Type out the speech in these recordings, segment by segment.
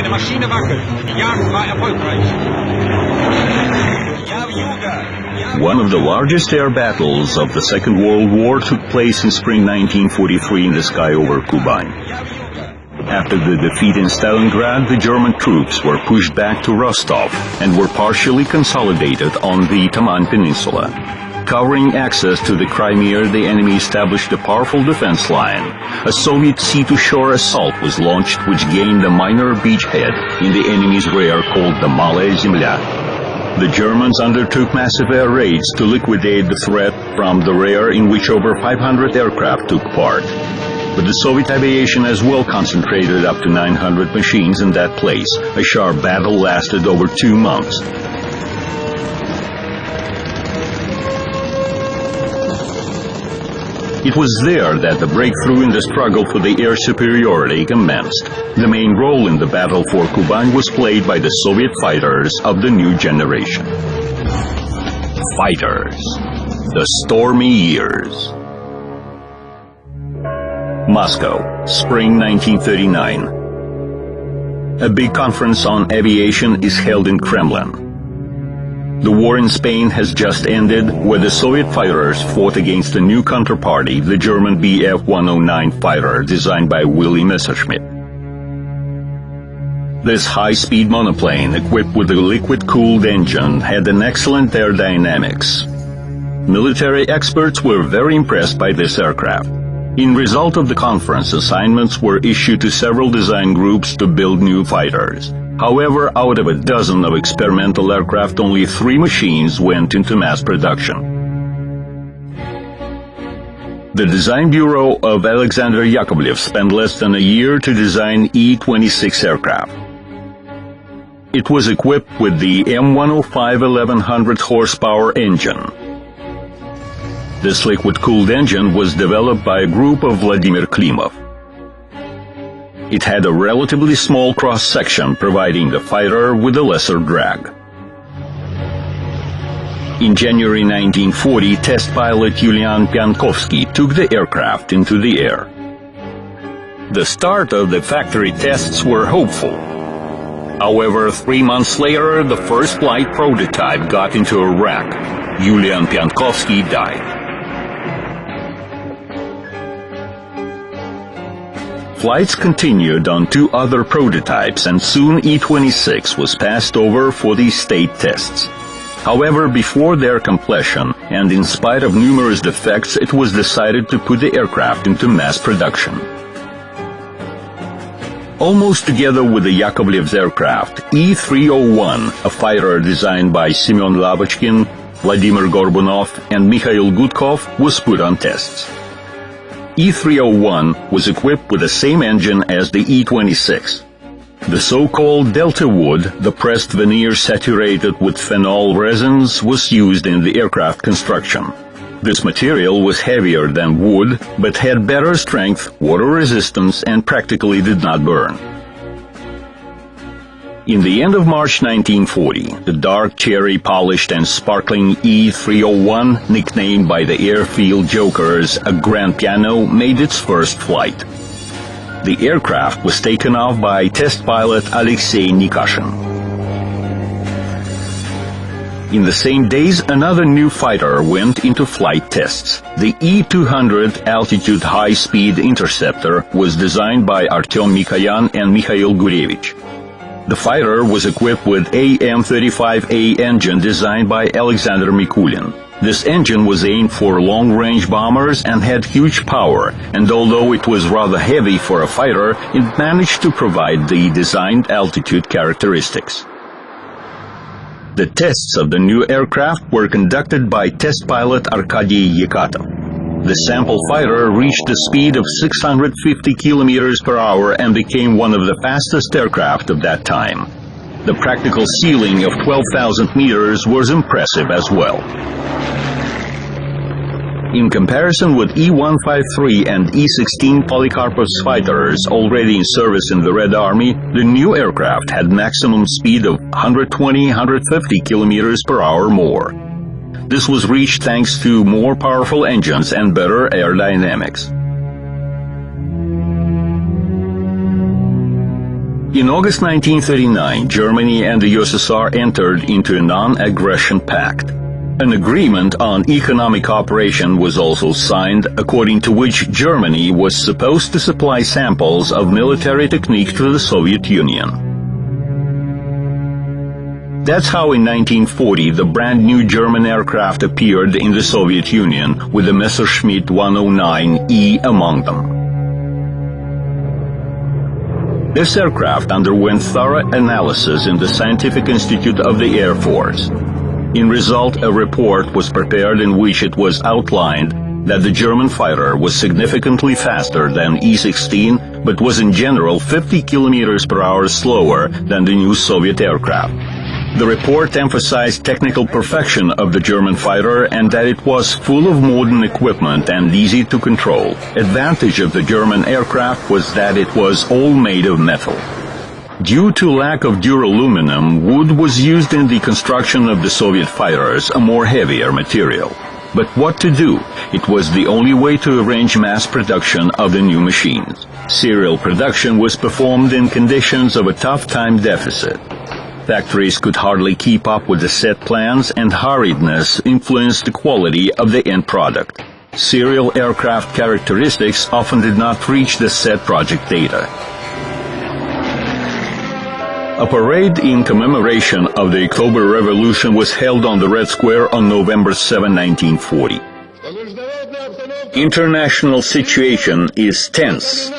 Meine Maschine wackelt. Die Jagd war erfolgreich. One of the largest air battles of the Second World War took place in spring 1943 in the sky over Kuban. After the defeat in Stalingrad, the German troops were pushed back to Rostov and were partially consolidated on the Taman Peninsula. Covering access to the Crimea, the enemy established a powerful defense line. A Soviet sea-to-shore assault was launched, which gained a minor beachhead in the enemy's rear called the Malaya Zemlya. The Germans undertook massive air raids to liquidate the threat from the rear, in which over 500 aircraft took part. But the Soviet aviation as well concentrated up to 900 machines in that place. A sharp battle lasted over 2 months. It was there that the breakthrough in the struggle for the air superiority commenced. The main role in the battle for Kuban was played by the Soviet fighters of the new generation. Fighters. The Stormy Years. Moscow, spring 1939. A big conference on aviation is held in Kremlin. The war in Spain has just ended, where the Soviet fighters fought against a new counterparty, the German Bf-109 fighter designed by Willy Messerschmitt. This high-speed monoplane, equipped with a liquid-cooled engine, had an excellent aerodynamics. Military experts were very impressed by this aircraft. In result of the conference, assignments were issued to several design groups to build new fighters. However, out of a dozen of experimental aircraft, only 3 machines went into mass production. The design bureau of Alexander Yakovlev spent less than a year to design E-26 aircraft. It was equipped with the M105 1100 horsepower engine. This liquid-cooled engine was developed by a group of Vladimir Klimov. It had a relatively small cross-section, providing the fighter with a lesser drag. In January 1940, test pilot Yulian Piankovsky took the aircraft into the air. The start of the factory tests were hopeful. However, 3 months later, the first flight prototype got into a wreck. Yulian Piankovsky died. Flights continued on 2 other prototypes, and soon E-26 was passed over for the state tests. However, before their completion, and in spite of numerous defects, it was decided to put the aircraft into mass production. Almost together with the Yakovlev's aircraft, E-301, a fighter designed by Semyon Lavochkin, Vladimir Gorbunov, and Mikhail Gudkov, was put on tests. E-301 was equipped with the same engine as the E-26. The so-called Delta wood, the pressed veneer saturated with phenol resins, was used in the aircraft construction. This material was heavier than wood, but had better strength, water resistance, and practically did not burn. In the end of March 1940, the dark cherry-polished and sparkling E-301, nicknamed by the airfield jokers a grand piano, made its first flight. The aircraft was taken off by test pilot Alexei Nikashin. In the same days, another new fighter went into flight tests. The E-200 altitude high-speed interceptor was designed by Artyom Mikoyan and Mikhail Gurevich. The fighter was equipped with AM-35A engine designed by Alexander Mikulin. This engine was aimed for long-range bombers and had huge power, and although it was rather heavy for a fighter, it managed to provide the designed altitude characteristics. The tests of the new aircraft were conducted by test pilot Arkady Yekatov. The sample fighter reached a speed of 650 kilometers per hour and became one of the fastest aircraft of that time. The practical ceiling of 12,000 meters was impressive as well. In comparison with E-153 and E-16 Polikarpov's fighters already in service in the Red Army, the new aircraft had maximum speed of 120-150 kilometers per hour more. This was reached thanks to more powerful engines and better aerodynamics. In August 1939, Germany and the USSR entered into a non-aggression pact. An agreement on economic cooperation was also signed, according to which Germany was supposed to supply samples of military technique to the Soviet Union. That's how in 1940 the brand new German aircraft appeared in the Soviet Union, with the Messerschmitt 109E among them. This aircraft underwent thorough analysis in the Scientific Institute of the Air Force. In result, a report was prepared in which it was outlined that the German fighter was significantly faster than E-16, but was in general 50 kilometers per hour slower than the new Soviet aircraft. The report emphasized technical perfection of the German fighter and that it was full of modern equipment and easy to control. Advantage of the German aircraft was that it was all made of metal. Due to lack of duraluminum, wood was used in the construction of the Soviet fighters, a more heavier material. But what to do? It was the only way to arrange mass production of the new machines. Serial production was performed in conditions of a tough time deficit. Factories could hardly keep up with the set plans, and hurriedness influenced the quality of the end product. Serial aircraft characteristics often did not reach the set project data. A parade in commemoration of the October Revolution was held on the Red Square on November 7, 1940. International situation is tense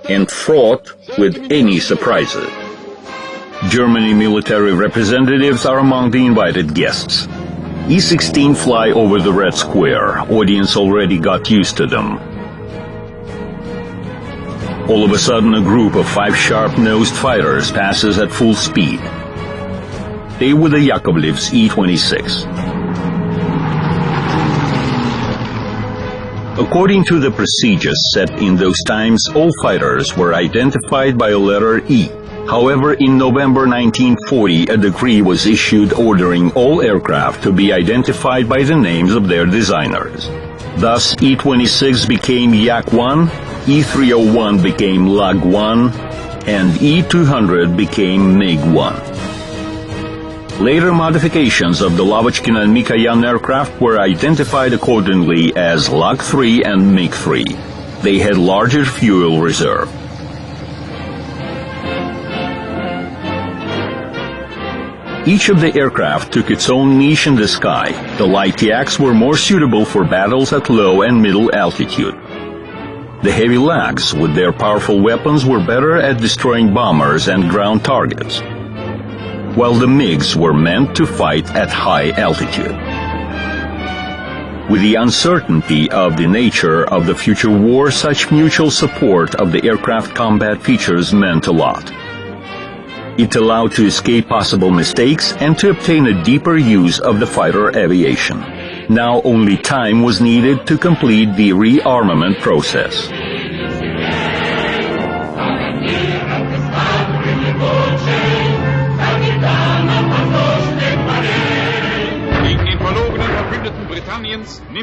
and fraught with any surprises. Germany military representatives are among the invited guests. E-16 fly over the Red Square. Audience already got used to them. All of a sudden, a group of 5 sharp-nosed fighters passes at full speed. They were the Yakovlev's E-26. According to the procedures set in those times, all fighters were identified by a letter E. However, in November 1940, a decree was issued ordering all aircraft to be identified by the names of their designers. Thus, E-26 became Yak-1, E-301 became Lag-1, and E-200 became MiG-1. Later modifications of the Lavochkin and Mikoyan aircraft were identified accordingly as Lag-3 and MiG-3. They had larger fuel reserve. Each of the aircraft took its own niche in the sky. The light Yaks were more suitable for battles at low and middle altitude. The heavy Lags, with their powerful weapons, were better at destroying bombers and ground targets, while the MiGs were meant to fight at high altitude. With the uncertainty of the nature of the future war, such mutual support of the aircraft combat features meant a lot. It allowed to escape possible mistakes and to obtain a deeper use of the fighter aviation. Now only time was needed to complete the rearmament process.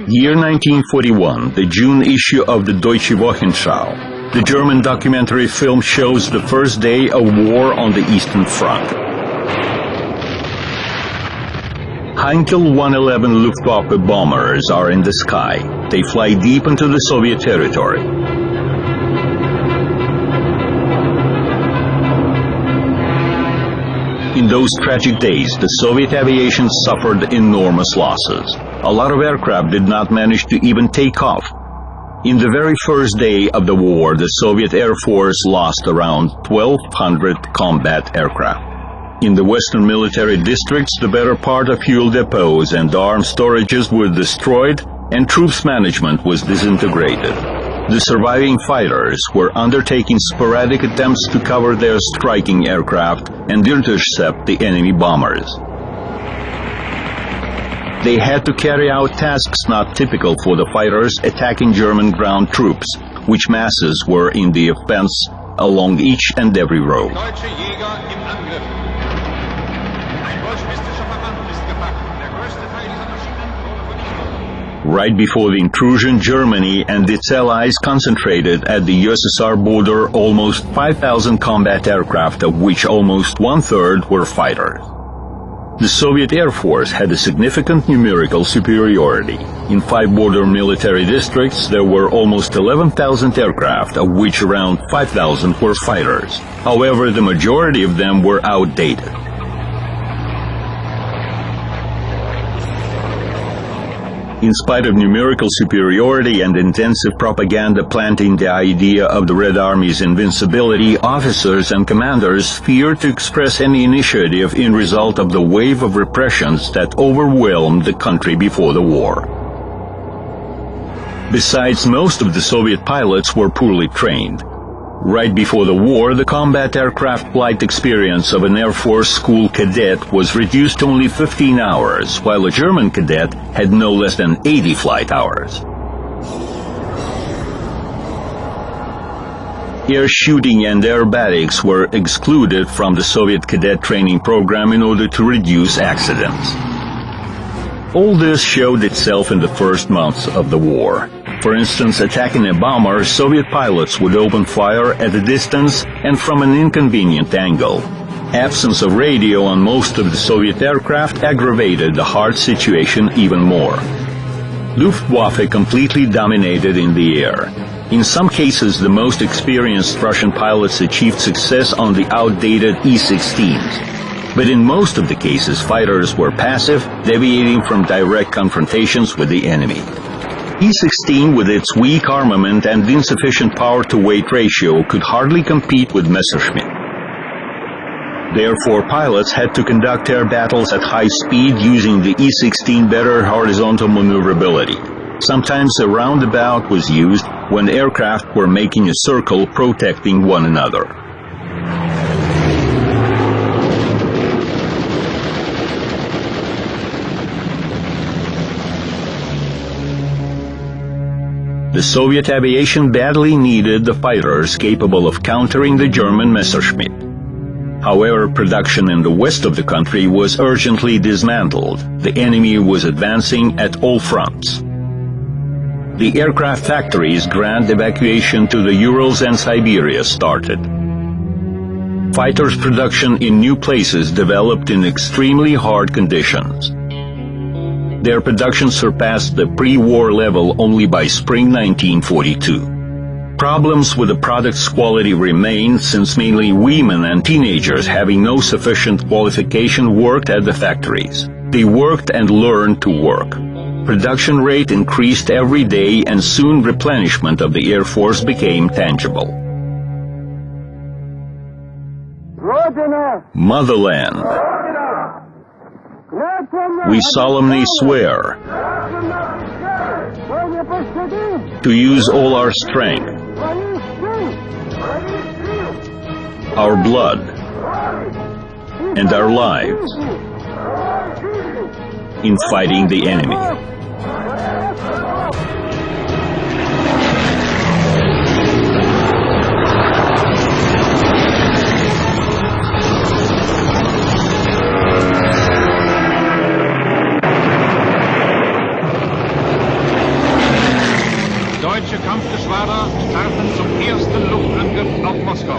Year 1941, the June issue of the Deutsche Wochenschau. The German documentary film shows the first day of war on the Eastern Front. Heinkel 111 Luftwaffe bombers are in the sky. They fly deep into the Soviet territory. In those tragic days, the Soviet aviation suffered enormous losses. A lot of aircraft did not manage to even take off. In the very first day of the war, the Soviet Air Force lost around 1,200 combat aircraft. In the western military districts, the better part of fuel depots and arms storages were destroyed, and troops management was disintegrated. The surviving fighters were undertaking sporadic attempts to cover their striking aircraft and intercept the enemy bombers. They had to carry out tasks not typical for the fighters attacking German ground troops, which masses were in the offense along each and every road. Right before the intrusion, Germany and its allies concentrated at the USSR border almost 5,000 combat aircraft, of which almost one-third were fighters. The Soviet Air Force had a significant numerical superiority. In 5 border military districts, there were almost 11,000 aircraft, of which around 5,000 were fighters. However, the majority of them were outdated. In spite of numerical superiority and intensive propaganda planting the idea of the Red Army's invincibility, officers and commanders feared to express any initiative in result of the wave of repressions that overwhelmed the country before the war. Besides, most of the Soviet pilots were poorly trained. Right before the war, the combat aircraft flight experience of an Air Force school cadet was reduced to only 15 hours, while a German cadet had no less than 80 flight hours. Air shooting and aerobatics were excluded from the Soviet cadet training program in order to reduce accidents. All this showed itself in the first months of the war. For instance, attacking a bomber, Soviet pilots would open fire at a distance and from an inconvenient angle. Absence of radio on most of the Soviet aircraft aggravated the hard situation even more. Luftwaffe completely dominated in the air. In some cases, the most experienced Russian pilots achieved success on the outdated E-16s. But in most of the cases, fighters were passive, deviating from direct confrontations with the enemy. E-16, with its weak armament and insufficient power-to-weight ratio, could hardly compete with Messerschmitt. Therefore, pilots had to conduct air battles at high speed using the E-16 better horizontal maneuverability. Sometimes a roundabout was used when aircraft were making a circle protecting one another. The Soviet aviation badly needed the fighters capable of countering the German Messerschmitt. However, production in the west of the country was urgently dismantled. The enemy was advancing at all fronts. The aircraft factories' grand evacuation to the Urals and Siberia started. Fighters' production in new places developed in extremely hard conditions. Their production surpassed the pre-war level only by spring 1942. Problems with the product's quality remained since mainly women and teenagers having no sufficient qualification worked at the factories. They worked and learned to work. Production rate increased every day and soon replenishment of the Air Force became tangible. Motherland. We solemnly swear to use all our strength, our blood, and our lives in fighting the enemy. Deutsche Kampfgeschwader starten zum ersten Luftangriff auf Moskau.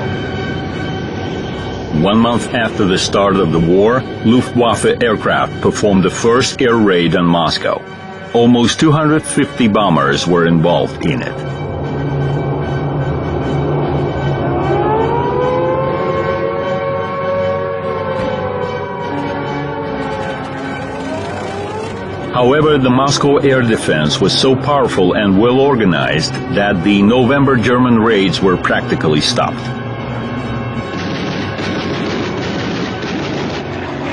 1 month after the start of the war, Luftwaffe aircraft performed the first air raid on Moscow. Almost 250 bombers were involved in it. However, the Moscow air defense was so powerful and well organized that the November German raids were practically stopped.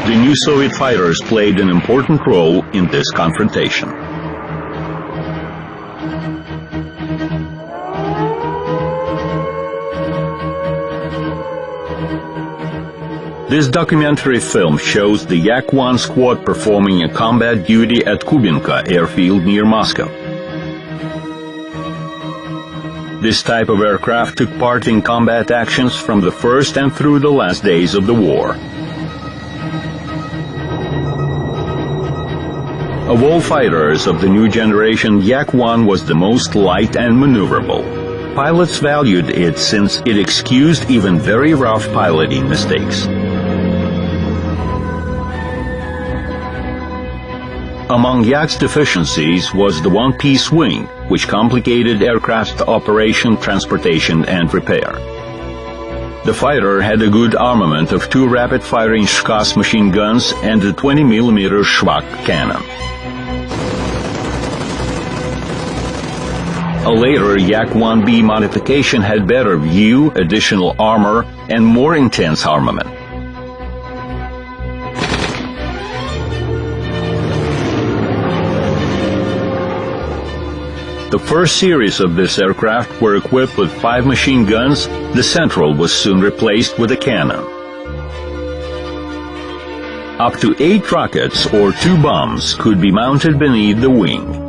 The new Soviet fighters played an important role in this confrontation. This documentary film shows the Yak-1 squad performing a combat duty at Kubinka airfield near Moscow. This type of aircraft took part in combat actions from the first and through the last days of the war. Of all fighters of the new generation, Yak-1 was the most light and maneuverable. Pilots valued it since it excused even very rough piloting mistakes. Among Yak's deficiencies was the one-piece wing, which complicated aircraft operation, transportation, and repair. The fighter had a good armament of 2 rapid-firing Shkas machine guns and a 20mm Shvak cannon. A later Yak-1B modification had better view, additional armor, and more intense armament. The first series of this aircraft were equipped with 5 machine guns. The central was soon replaced with a cannon. Up to 8 rockets or 2 bombs could be mounted beneath the wing.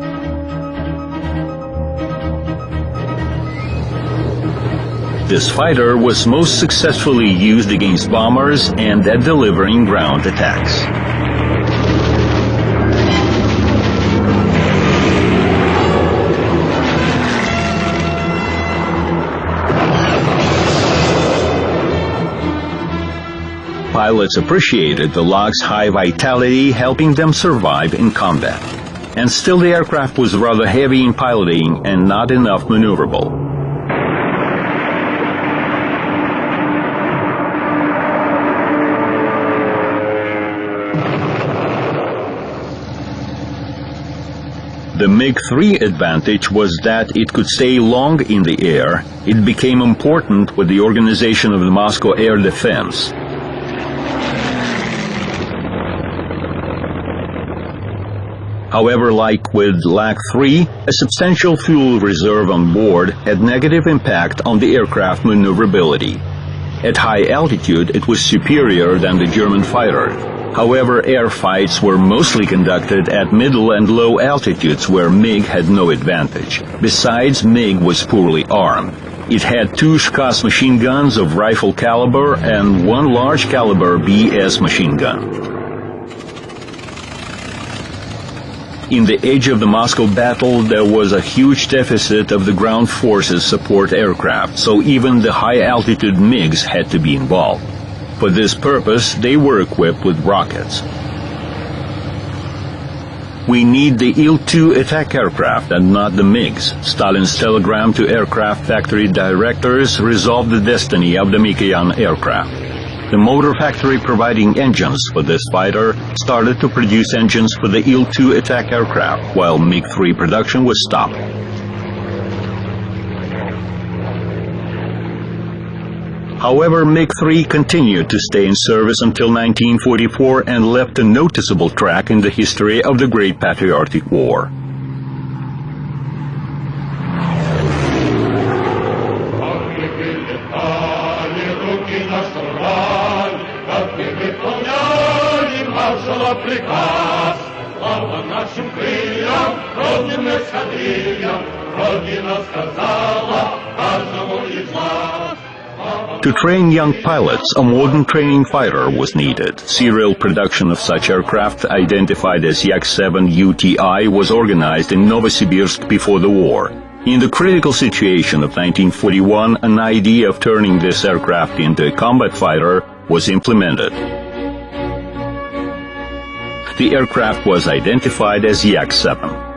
This fighter was most successfully used against bombers and at delivering ground attacks. Pilots appreciated the log's high vitality, helping them survive in combat. And still the aircraft was rather heavy in piloting and not enough maneuverable. The MiG-3 advantage was that it could stay long in the air. It became important with the organization of the Moscow air defense. However, like with Yak-3, a substantial fuel reserve on board had negative impact on the aircraft maneuverability. At high altitude, it was superior than the German fighter. However, air fights were mostly conducted at middle and low altitudes where MiG had no advantage. Besides, MiG was poorly armed. It had 2 Shkas machine guns of rifle caliber and 1 large caliber BS machine gun. In the age of the Moscow battle, there was a huge deficit of the ground forces support aircraft, so even the high-altitude MiGs had to be involved. For this purpose, they were equipped with rockets. We need the Il-2 attack aircraft and not the MiGs. Stalin's telegram to aircraft factory directors resolved the destiny of the Mikoyan aircraft. The motor factory providing engines for this fighter started to produce engines for the Il-2 attack aircraft, while MiG-3 production was stopped. However, MiG-3 continued to stay in service until 1944 and left a noticeable track in the history of the Great Patriotic War. To train young pilots, a modern training fighter was needed. Serial production of such aircraft, identified as Yak-7 UTI, was organized in Novosibirsk before the war. In the critical situation of 1941, an idea of turning this aircraft into a combat fighter was implemented. The aircraft was identified as Yak-7.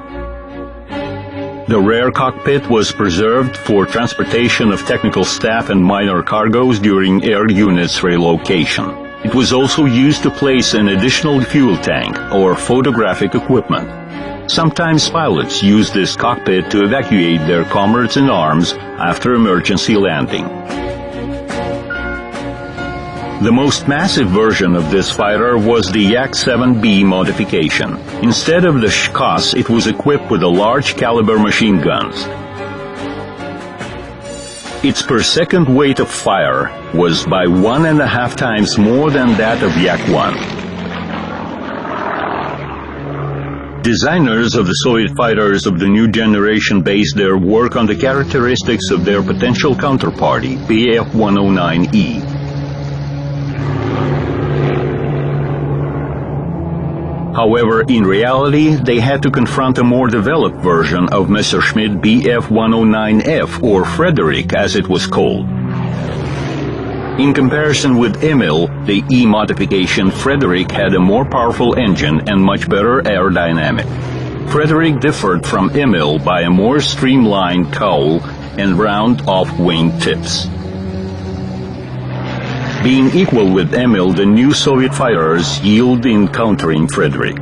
The rear cockpit was preserved for transportation of technical staff and minor cargoes during air units relocation. It was also used to place an additional fuel tank or photographic equipment. Sometimes pilots used this cockpit to evacuate their comrades in arms after emergency landing. The most massive version of this fighter was the Yak-7B modification. Instead of the Shkas, it was equipped with a large caliber machine guns. Its per second weight of fire was by 1.5 times more than that of Yak-1. Designers of the Soviet fighters of the new generation based their work on the characteristics of their potential counterparty, Bf-109E. However, in reality, they had to confront a more developed version of Messerschmitt Bf-109F, or Frederick as it was called. In comparison with Emil, the E modification Frederick had a more powerful engine and much better aerodynamic. Frederick differed from Emil by a more streamlined cowl and round-off wing tips. Being equal with Emil, the new Soviet fighters yielded in countering Frederick.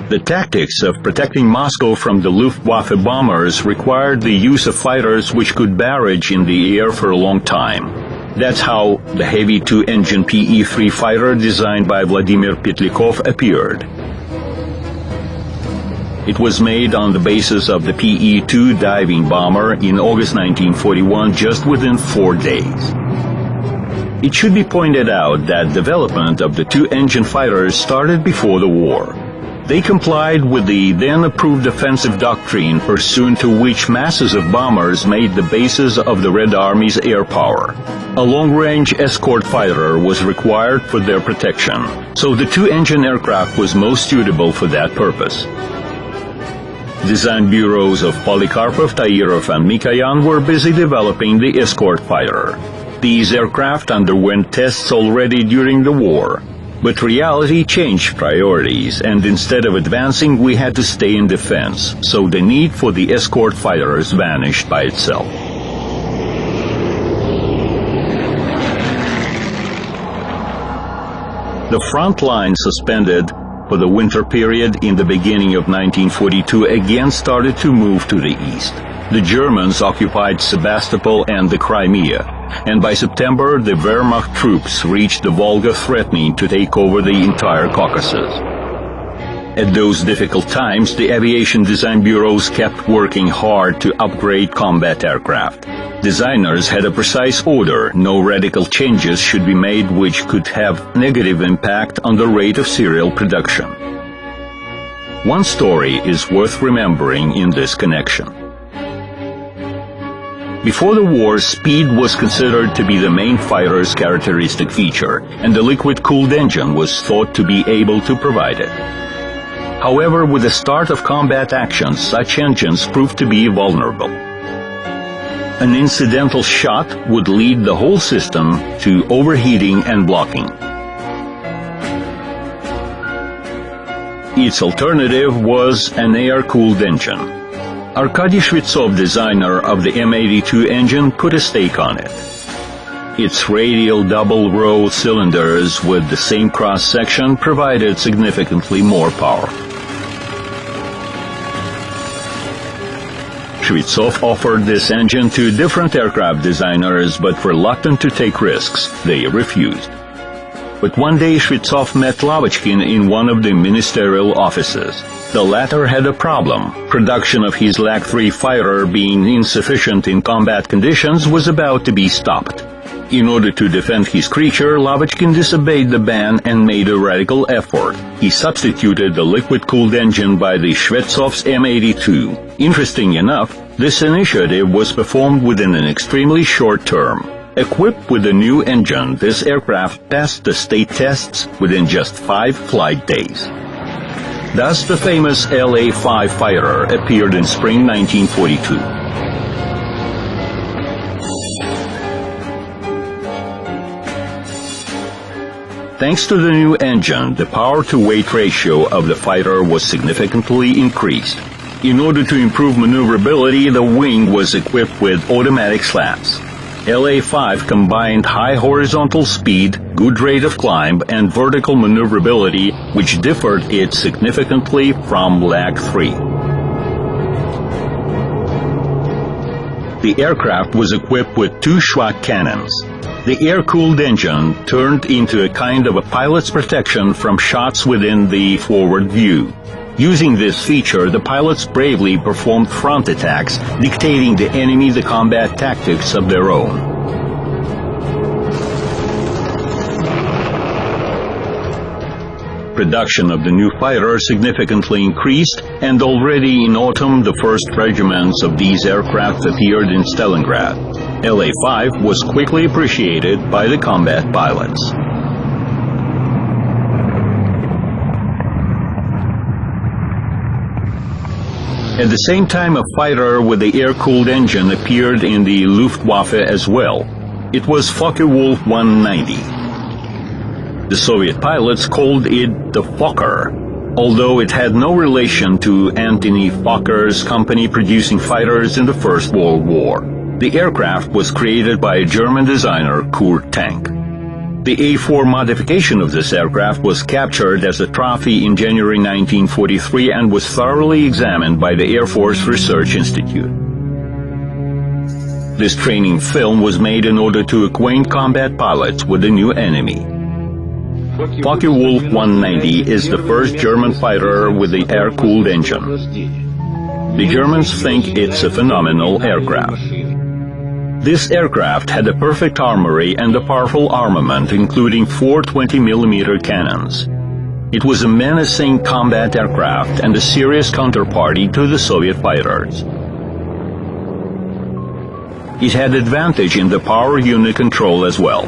The tactics of protecting Moscow from the Luftwaffe bombers required the use of fighters which could barrage in the air for a long time. That's how the heavy two-engine PE-3 fighter designed by Vladimir Petlikov appeared. It was made on the basis of the PE-2 diving bomber in August 1941, just within 4 days. It should be pointed out that development of the two-engine fighters started before the war. They complied with the then-approved offensive doctrine, pursuant to which masses of bombers made the basis of the Red Army's air power. A long-range escort fighter was required for their protection, so the two-engine aircraft was most suitable for that purpose. Design bureaus of Polikarpov, Tairov, and Mikoyan were busy developing the escort fighter. These aircraft underwent tests already during the war. But reality changed priorities, and instead of advancing, we had to stay in defense, so the need for the escort fighters vanished by itself. The front line suspended for the winter period in the beginning of 1942 again started to move to the east. The Germans occupied Sebastopol and the Crimea, and by September the Wehrmacht troops reached the Volga, threatening to take over the entire Caucasus. At those difficult times, the aviation design bureaus kept working hard to upgrade combat aircraft. Designers had a precise order: no radical changes should be made which could have negative impact on the rate of serial production. One story is worth remembering in this connection. Before the war, speed was considered to be the main fighter's characteristic feature, and the liquid-cooled engine was thought to be able to provide it. However, with the start of combat actions, such engines proved to be vulnerable. An incidental shot would lead the whole system to overheating and blocking. Its alternative was an air-cooled engine. Arkady Shvetsov, designer of the M82 engine, put a stake on it. Its radial double-row cylinders with the same cross-section provided significantly more power. Shvetsov offered this engine to different aircraft designers, but reluctant to take risks, they refused. But one day Shvetsov met Lavochkin in one of the ministerial offices. The latter had a problem. Production of his Lag-3 fighter, being insufficient in combat conditions, was about to be stopped. In order to defend his creature, Lavochkin disobeyed the ban and made a radical effort. He substituted the liquid-cooled engine by the Shvetsov's M82. Interesting enough, this initiative was performed within an extremely short term. Equipped with a new engine, this aircraft passed the state tests within just 5 flight days. Thus, the famous LA-5 fighter appeared in spring 1942. Thanks to the new engine, the power-to-weight ratio of the fighter was significantly increased. In order to improve maneuverability, the wing was equipped with automatic slats. LA-5 combined high horizontal speed, good rate of climb, and vertical maneuverability, which differed it significantly from Lag-3. The aircraft was equipped with 2 Schwach cannons. The air-cooled engine turned into a kind of a pilot's protection from shots within the forward view. Using this feature, the pilots bravely performed front attacks, dictating the enemy the combat tactics of their own. Production of the new fighter significantly increased, and already in autumn the first regiments of these aircraft appeared in Stalingrad. LA-5 was quickly appreciated by the combat pilots. At the same time, a fighter with the air-cooled engine appeared in the Luftwaffe as well. It was Focke-Wulf 190. The Soviet pilots called it the Fokker, although it had no relation to Antony Fokker's company producing fighters in the First World War. The aircraft was created by a German designer, Kurt Tank. The A4 modification of this aircraft was captured as a trophy in January 1943 and was thoroughly examined by the Air Force Research Institute. This training film was made in order to acquaint combat pilots with the new enemy. Focke-Wulf 190 is the first German fighter with the air-cooled engine. The Germans think it's a phenomenal aircraft. This aircraft had a perfect armory and a powerful armament, including 4 20mm cannons. It was a menacing combat aircraft and a serious counterparty to the Soviet fighters. It had advantage in the power unit control as well.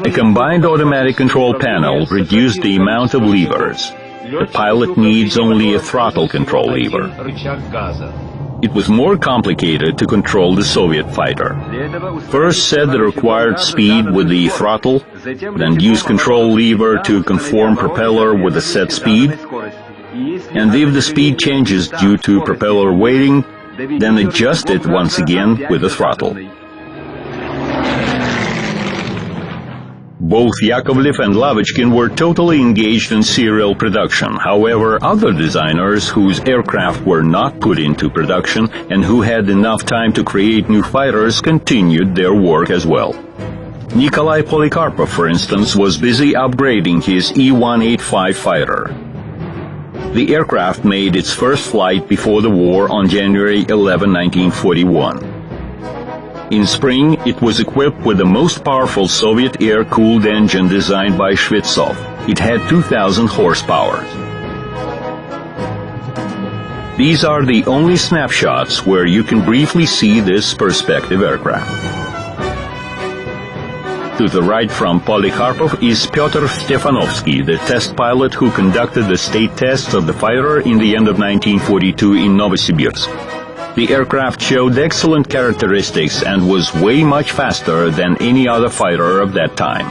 A combined automatic control panel reduced the amount of levers. The pilot needs only a throttle control lever. It was more complicated to control the Soviet fighter. First set the required speed with the throttle, then use control lever to conform propeller with the set speed, and if the speed changes due to propeller weighting, then adjust it once again with the throttle. Both Yakovlev and Lavochkin were totally engaged in serial production. However, other designers whose aircraft were not put into production and who had enough time to create new fighters continued their work as well. Nikolai Polikarpov, for instance, was busy upgrading his E-185 fighter. The aircraft made its first flight before the war on January 11, 1941. In spring, it was equipped with the most powerful Soviet air-cooled engine designed by Shvetsov. It had 2,000 horsepower. These are the only snapshots where you can briefly see this perspective aircraft. To the right from Polikarpov is Pyotr Stefanovsky, the test pilot who conducted the state tests of the fighter in the end of 1942 in Novosibirsk. The aircraft showed excellent characteristics and was way much faster than any other fighter of that time.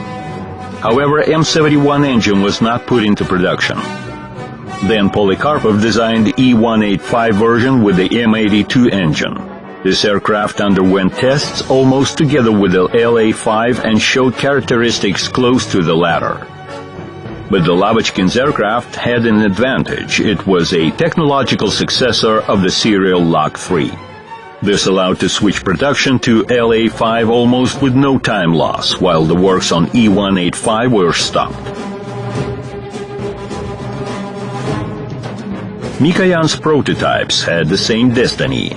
However, M71 engine was not put into production. Then Polikarpov designed the E-185 version with the M82 engine. This aircraft underwent tests almost together with the LA-5 and showed characteristics close to the latter. But the Lavochkin's aircraft had an advantage. It was a technological successor of the serial Lak 3. This allowed to switch production to LA-5 almost with no time loss, while the works on E-185 were stopped. Mikoyan's prototypes had the same destiny.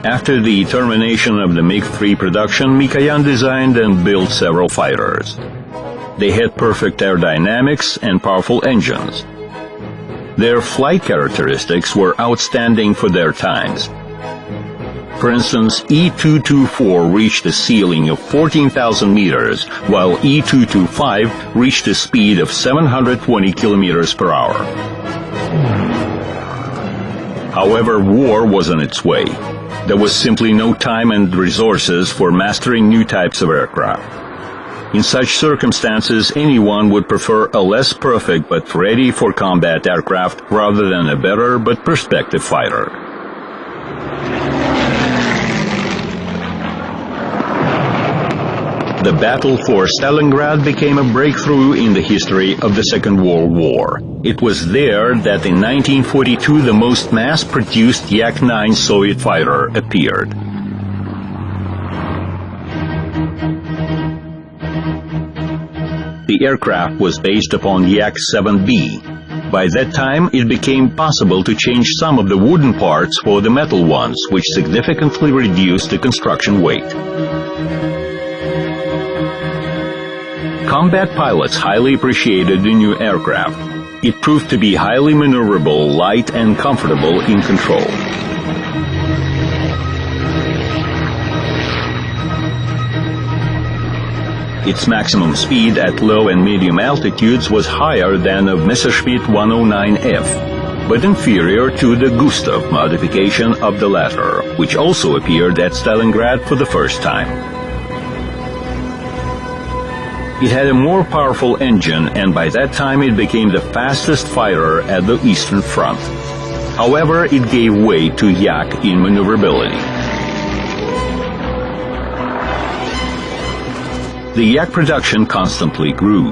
After the termination of the MiG-3 production, Mikoyan designed and built several fighters. They had perfect aerodynamics and powerful engines. Their flight characteristics were outstanding for their times. For instance, E-224 reached a ceiling of 14,000 meters, while E-225 reached a speed of 720 kilometers per hour. However, war was on its way. There was simply no time and resources for mastering new types of aircraft. In such circumstances, anyone would prefer a less perfect but ready for combat aircraft rather than a better but prospective fighter. The battle for Stalingrad became a breakthrough in the history of the Second World War. It was there that in 1942 the most mass-produced Yak-9 Soviet fighter appeared. The aircraft was based upon Yak-7B. By that time, it became possible to change some of the wooden parts for the metal ones, which significantly reduced the construction weight. Combat pilots highly appreciated the new aircraft. It proved to be highly maneuverable, light, and comfortable in control. Its maximum speed at low and medium altitudes was higher than of Messerschmitt 109F, but inferior to the Gustav modification of the latter, which also appeared at Stalingrad for the first time. It had a more powerful engine, and by that time it became the fastest fighter at the Eastern Front. However, it gave way to Yak in maneuverability. The Yak production constantly grew.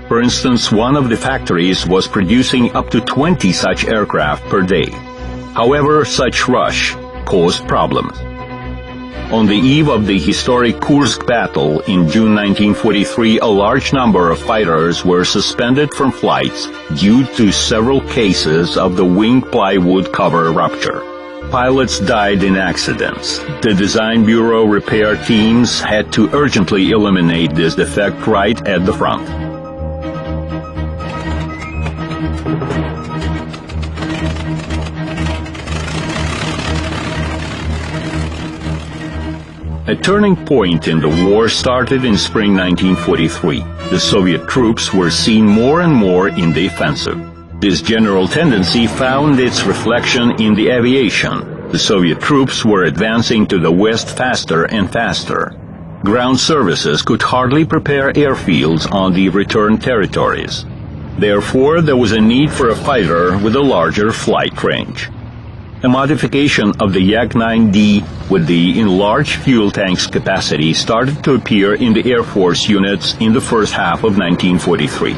For instance, one of the factories was producing up to 20 such aircraft per day. However, such rush caused problems. On the eve of the historic Kursk battle in June 1943, a large number of fighters were suspended from flights due to several cases of the wing plywood cover rupture. Pilots died in accidents. The design bureau repair teams had to urgently eliminate this defect right at the front. A turning point in the war started in spring 1943. The Soviet troops were seen more and more in the offensive. This general tendency found its reflection in the aviation. The Soviet troops were advancing to the west faster and faster. Ground services could hardly prepare airfields on the return territories. Therefore, there was a need for a fighter with a larger flight range. A modification of the Yak-9D with the enlarged fuel tank's capacity started to appear in the Air Force units in the first half of 1943.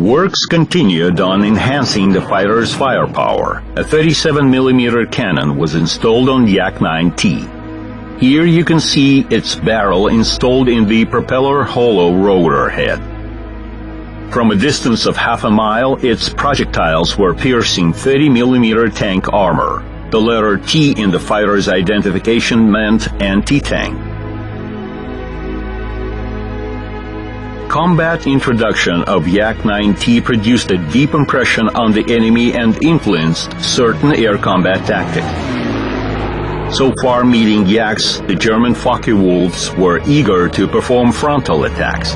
Works continued on enhancing the fighter's firepower. A 37mm cannon was installed on Yak-9T. Here you can see its barrel installed in the propeller hollow rotor head. From a distance of half a mile, its projectiles were piercing 30mm tank armor. The letter T in the fighter's identification meant anti-tank. Combat introduction of Yak-9T produced a deep impression on the enemy and influenced certain air combat tactics. So far meeting Yaks, the German Focke-Wulfs were eager to perform frontal attacks.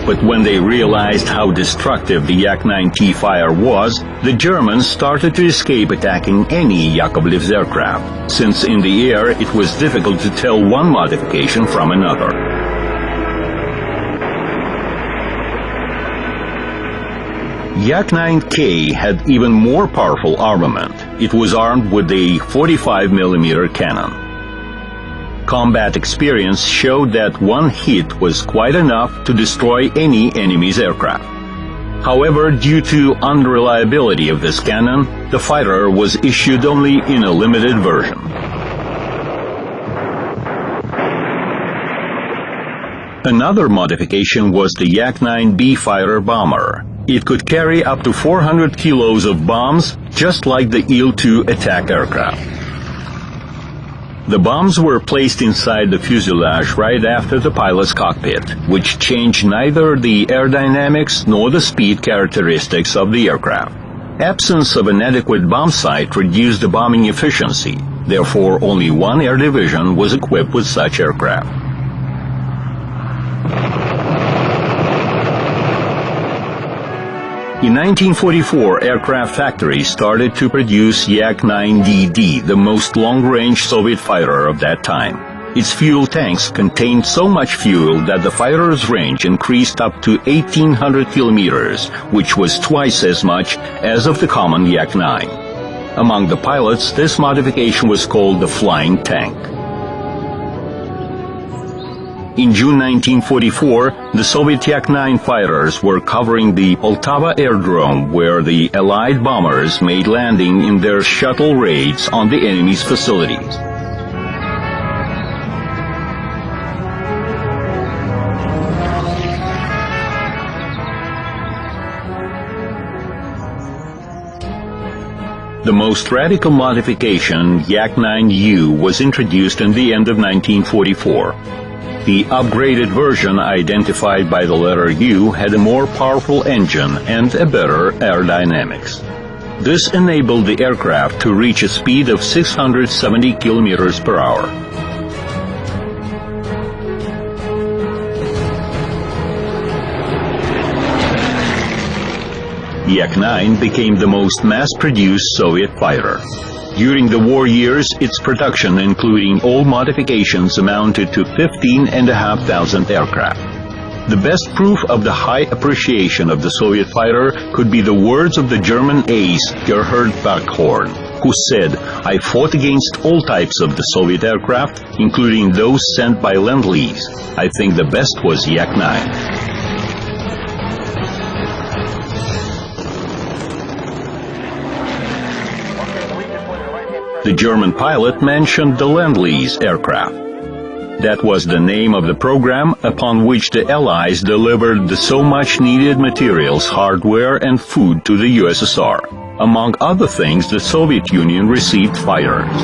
But when they realized how destructive the Yak-9T fire was, the Germans started to escape attacking any Yakovlev's aircraft, since in the air it was difficult to tell one modification from another. Yak-9K had even more powerful armament. It was armed with a 45mm cannon. Combat experience showed that one hit was quite enough to destroy any enemy's aircraft. However, due to unreliability of this cannon, the fighter was issued only in a limited version. Another modification was the Yak-9B fighter bomber. It could carry up to 400 kilos of bombs, just like the Il-2 attack aircraft. The bombs were placed inside the fuselage right after the pilot's cockpit, which changed neither the aerodynamics nor the speed characteristics of the aircraft. Absence of an adequate bomb sight reduced the bombing efficiency. Therefore, only one air division was equipped with such aircraft. In 1944, aircraft factories started to produce Yak-9DD, the most long-range Soviet fighter of that time. Its fuel tanks contained so much fuel that the fighter's range increased up to 1,800 kilometers, which was twice as much as of the common Yak-9. Among the pilots, this modification was called the flying tank. In June 1944, the Soviet Yak-9 fighters were covering the Poltava aerodrome, where the Allied bombers made landing in their shuttle raids on the enemy's facilities. The most radical modification, Yak-9U, was introduced in the end of 1944. The upgraded version, identified by the letter U, had a more powerful engine and a better aerodynamics. This enabled the aircraft to reach a speed of 670 kilometers per hour. Yak-9 became the most mass-produced Soviet fighter. During the war years, its production, including all modifications, amounted to 15,500 aircraft. The best proof of the high appreciation of the Soviet fighter could be the words of the German ace Gerhard Backhorn, who said, "I fought against all types of the Soviet aircraft, including those sent by Lend-Lease. I think the best was Yak-9. The German pilot mentioned the Lend-Lease aircraft. That was the name of the program upon which the Allies delivered the so much needed materials, hardware, and food to the USSR. Among other things, the Soviet Union received fighters.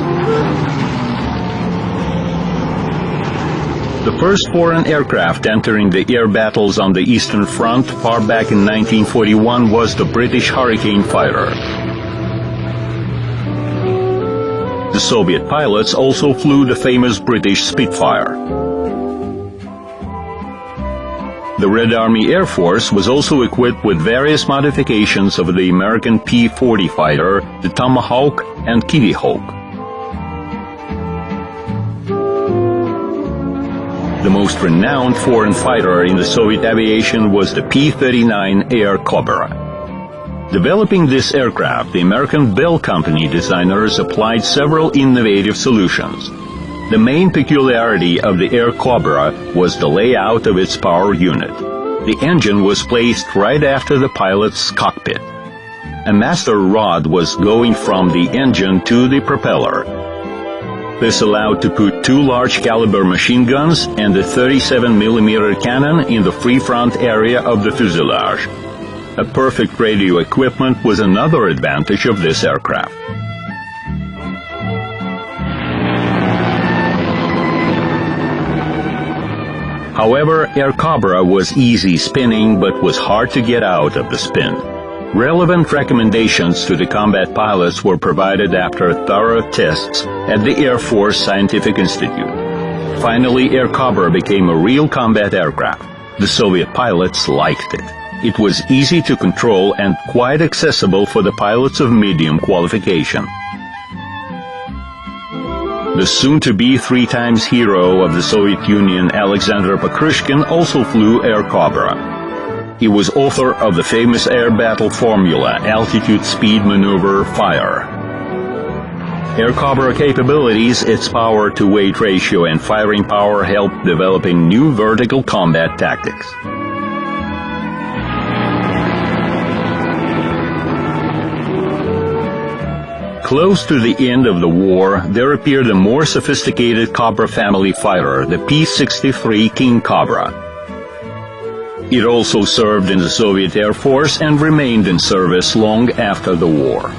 The first foreign aircraft entering the air battles on the Eastern Front far back in 1941 was the British Hurricane fighter. The Soviet pilots also flew the famous British Spitfire. The Red Army Air Force was also equipped with various modifications of the American P-40 fighter, the Tomahawk and Kiwi Hawk. The most renowned foreign fighter in the Soviet aviation was the P-39 Air Cobra. Developing this aircraft, the American Bell Company designers applied several innovative solutions. The main peculiarity of the Air Cobra was the layout of its power unit. The engine was placed right after the pilot's cockpit. A master rod was going from the engine to the propeller. This allowed to put two large caliber machine guns and a 37mm cannon in the free front area of the fuselage. A perfect radio equipment was another advantage of this aircraft. However, Air Cobra was easy spinning but was hard to get out of the spin. Relevant recommendations to the combat pilots were provided after thorough tests at the Air Force Scientific Institute. Finally, Air Cobra became a real combat aircraft. The Soviet pilots liked it. It was easy to control and quite accessible for the pilots of medium qualification. The soon-to-be three-times hero of the Soviet Union, Alexander Pakryshkin, also flew Air Cobra. He was author of the famous air battle formula, altitude, speed, maneuver, fire. Air Cobra capabilities, its power-to-weight ratio, and firing power helped developing new vertical combat tactics. Close to the end of the war, there appeared a more sophisticated Cobra family fighter, the P-63 King Cobra. It also served in the Soviet Air Force and remained in service long after the war.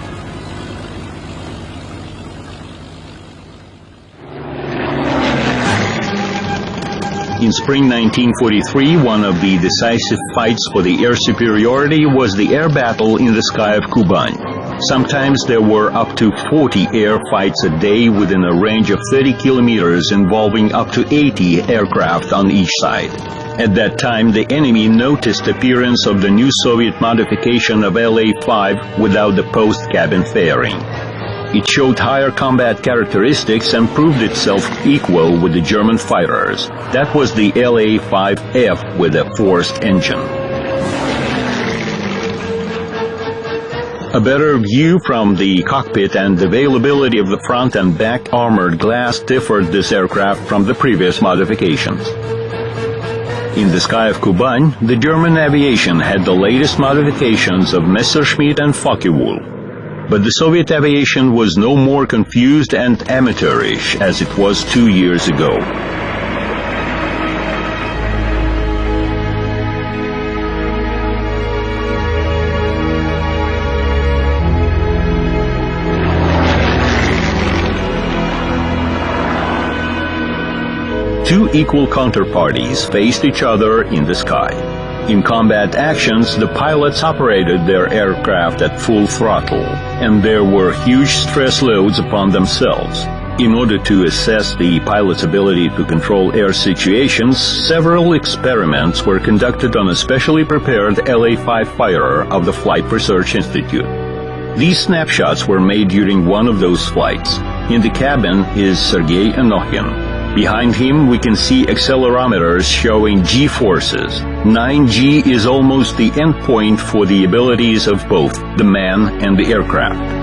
In spring 1943, one of the decisive fights for the air superiority was the air battle in the sky of Kuban. Sometimes there were up to 40 air fights a day within a range of 30 kilometers involving up to 80 aircraft on each side. At that time, the enemy noticed the appearance of the new Soviet modification of LA-5 without the post-cabin fairing. It showed higher combat characteristics and proved itself equal with the German fighters. That was the LA-5F with a forced engine. A better view from the cockpit and availability of the front and back armored glass differed this aircraft from the previous modifications. In the sky of Kuban, the German aviation had the latest modifications of Messerschmitt and Focke-Wulf. But the Soviet aviation was no more confused and amateurish as it was 2 years ago. Two equal counterparties faced each other in the sky. In combat actions, the pilots operated their aircraft at full throttle, and there were huge stress loads upon themselves. In order to assess the pilot's ability to control air situations, several experiments were conducted on a specially prepared LA-5 fighter of the Flight Research Institute. These snapshots were made during one of those flights. In the cabin is Sergei Anokhin. Behind him, we can see accelerometers showing G-forces. 9G is almost the endpoint for the abilities of both the man and the aircraft.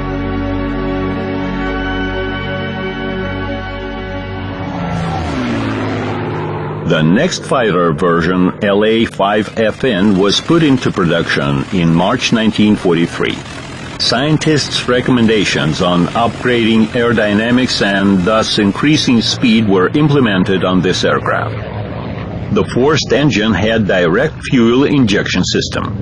The next fighter version, LA-5FN, was put into production in March 1943. Scientists' recommendations on upgrading aerodynamics and thus increasing speed were implemented on this aircraft. The forced engine had direct fuel injection system.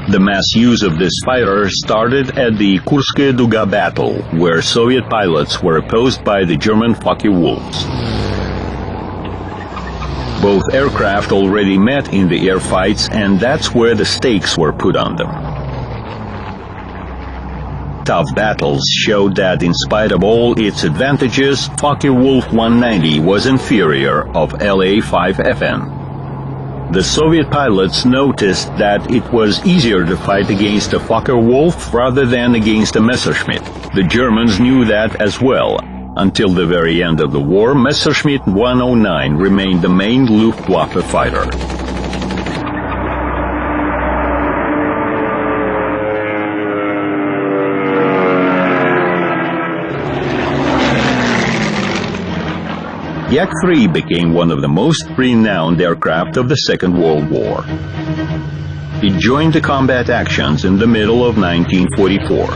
The mass use of this fighter started at the Kurskaya Duga battle, where Soviet pilots were opposed by the German Focke-Wulfs. Both aircraft already met in the airfights, and that's where the stakes were put on them. Tough battles showed that in spite of all its advantages, Focke-Wulf 190 was inferior of LA-5FN. The Soviet pilots noticed that it was easier to fight against a Focke-Wulf rather than against a Messerschmitt. The Germans knew that as well. Until the very end of the war, Messerschmitt 109 remained the main Luftwaffe fighter. Yak-3 became one of the most renowned aircraft of the Second World War. It joined the combat actions in the middle of 1944.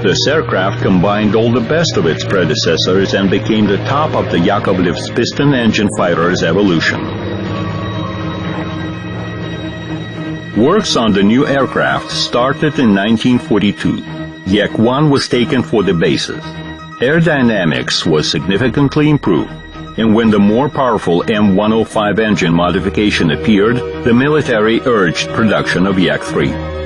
This aircraft combined all the best of its predecessors and became the top of the Yakovlev's piston engine fighter's evolution. Works on the new aircraft started in 1942. Yak-1 was taken for the bases. Aerodynamics was significantly improved, and when the more powerful M105 engine modification appeared, the military urged production of Yak-3.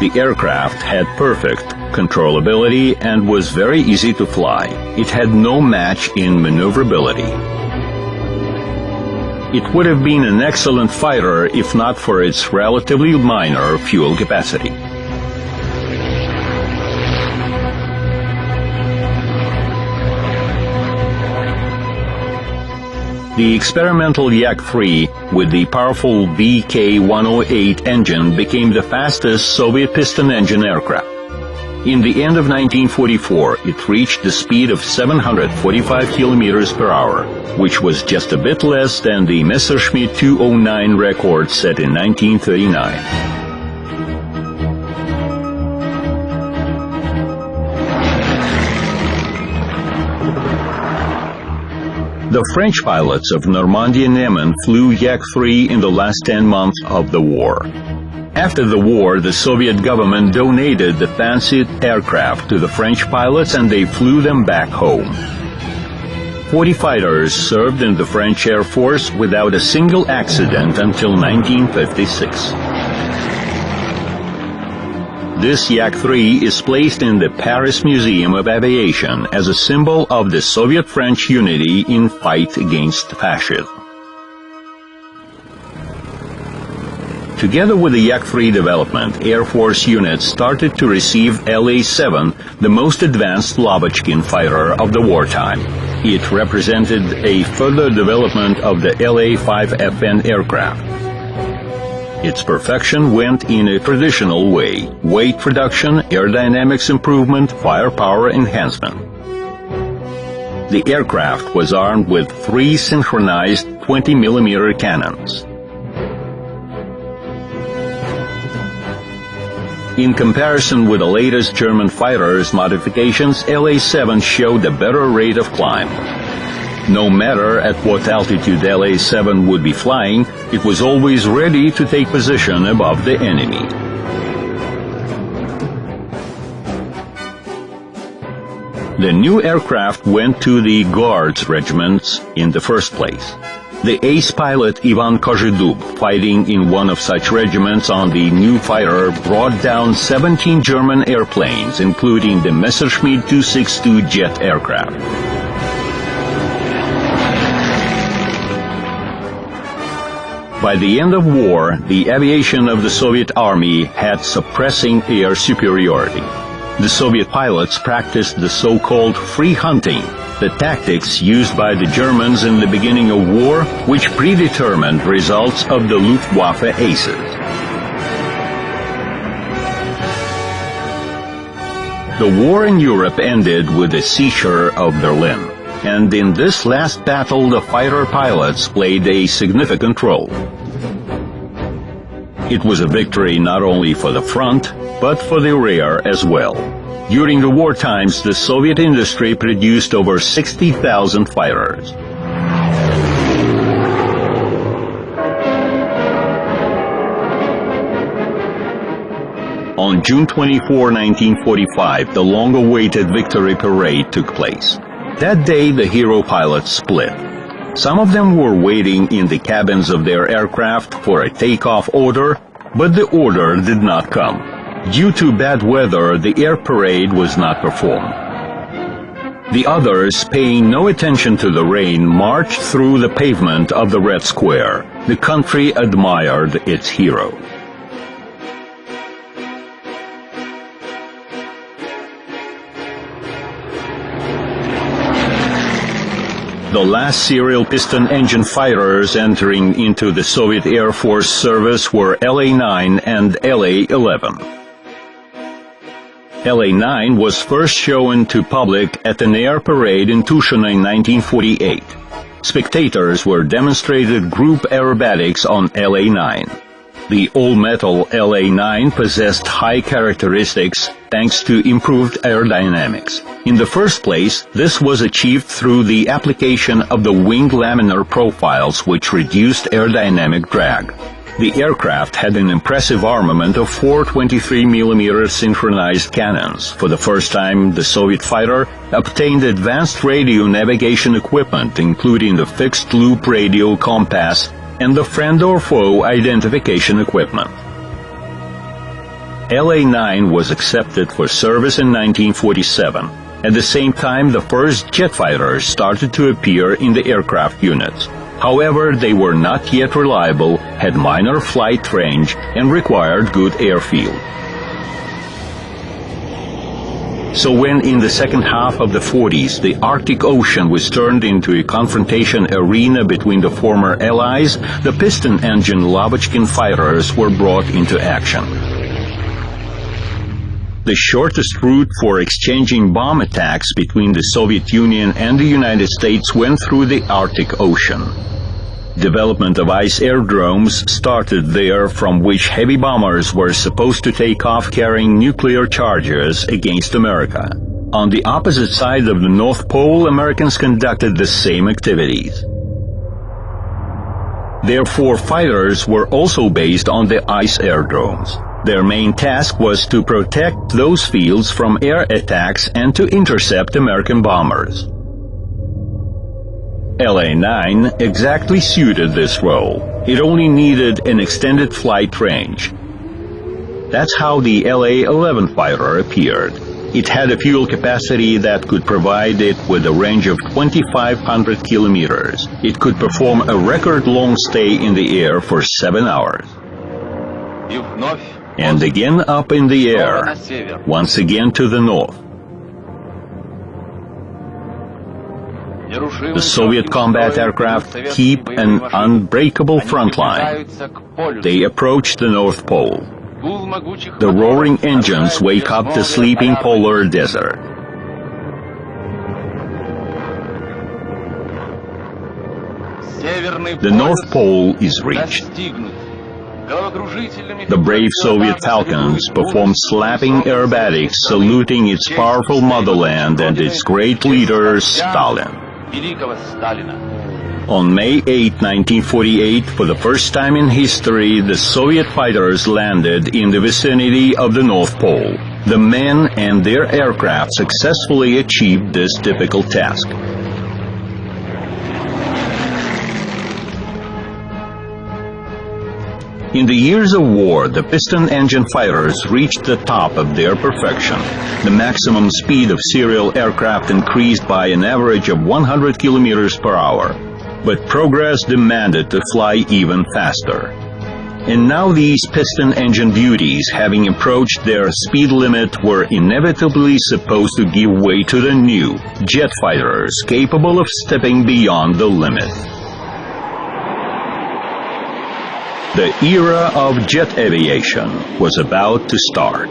The aircraft had perfect controllability and was very easy to fly. It had no match in maneuverability. It would have been an excellent fighter if not for its relatively minor fuel capacity. The experimental Yak-3 with the powerful VK-108 engine became the fastest Soviet piston engine aircraft. In the end of 1944, it reached the speed of 745 kilometers per hour, which was just a bit less than the Messerschmitt 209 record set in 1939. The French pilots of Normandy and Emmen flew Yak-3 in the last 10 months of the war. After the war, the Soviet government donated the fancied aircraft to the French pilots and they flew them back home. 40 fighters served in the French Air Force without a single accident until 1956. This Yak-3 is placed in the Paris Museum of Aviation as a symbol of the Soviet-French unity in fight against fascism. Together with the Yak-3 development, Air Force units started to receive LA-7, the most advanced Lavochkin fighter of the wartime. It represented a further development of the LA-5FN aircraft. Its perfection went in a traditional way: weight reduction, aerodynamics improvement, firepower enhancement. The aircraft was armed with 3 synchronized 20mm cannons. In comparison with the latest German fighters' modifications, LA-7 showed a better rate of climb. No matter at what altitude LA-7 would be flying, it was always ready to take position above the enemy. The new aircraft went to the Guards regiments in the first place. The ace pilot Ivan Kozhedub, fighting in one of such regiments on the new fighter, brought down 17 German airplanes, including the Messerschmitt 262 jet aircraft. By the end of war, the aviation of the Soviet Army had suppressing air superiority. The Soviet pilots practiced the so-called free hunting, the tactics used by the Germans in the beginning of war, which predetermined results of the Luftwaffe aces. The war in Europe ended with the seizure of Berlin, and in this last battle the fighter pilots played a significant role. It was a victory not only for the front, but for the rear as well. During the war times, the Soviet industry produced over 60,000 fighters. On June 24, 1945, the long-awaited victory parade took place. That day, the hero pilots split. Some of them were waiting in the cabins of their aircraft for a takeoff order, but the order did not come. Due to bad weather, the air parade was not performed. The others, paying no attention to the rain, marched through the pavement of the Red Square. The country admired its hero. The last serial piston engine fighters entering into the Soviet Air Force service were LA-9 and LA-11. LA-9 was first shown to public at an air parade in Tushino in 1948. Spectators were demonstrated group aerobatics on LA-9. The all-metal LA-9 possessed high characteristics thanks to improved aerodynamics. In the first place, this was achieved through the application of the wing laminar profiles, which reduced aerodynamic drag. The aircraft had an impressive armament of 4 23mm synchronized cannons. For the first time, the Soviet fighter obtained advanced radio navigation equipment, including the fixed-loop radio compass and the friend or foe identification equipment. LA-9 was accepted for service in 1947. At the same time, the first jet fighters started to appear in the aircraft units. However, they were not yet reliable, had minor flight range, and required good airfield. So when in the second half of the 40s the Arctic Ocean was turned into a confrontation arena between the former Allies, the piston engine Lavochkin fighters were brought into action. The shortest route for exchanging bomb attacks between the Soviet Union and the United States went through the Arctic Ocean. Development of ice aerodromes started there, from which heavy bombers were supposed to take off carrying nuclear charges against America. On the opposite side of the North Pole, Americans conducted the same activities. Therefore, fighters were also based on the ice aerodromes. Their main task was to protect those fields from air attacks and to intercept American bombers. LA-9 exactly suited this role. It only needed an extended flight range. That's how the LA-11 fighter appeared. It had a fuel capacity that could provide it with a range of 2,500 kilometers. It could perform a record-long stay in the air for 7 hours. And again up in the air, once again to the north. The Soviet combat aircraft keep an unbreakable front line. They approach the North Pole. The roaring engines wake up the sleeping polar desert. The North Pole is reached. The brave Soviet Falcons performed slapping aerobatics, saluting its powerful motherland and its great leader, Stalin. On May 8, 1948, for the first time in history, the Soviet fighters landed in the vicinity of the North Pole. The men and their aircraft successfully achieved this difficult task. In the years of war, the piston engine fighters reached the top of their perfection. The maximum speed of serial aircraft increased by an average of 100 kilometers per hour. But progress demanded to fly even faster. And now these piston engine beauties, having approached their speed limit, were inevitably supposed to give way to the new jet fighters capable of stepping beyond the limit. The era of jet aviation was about to start.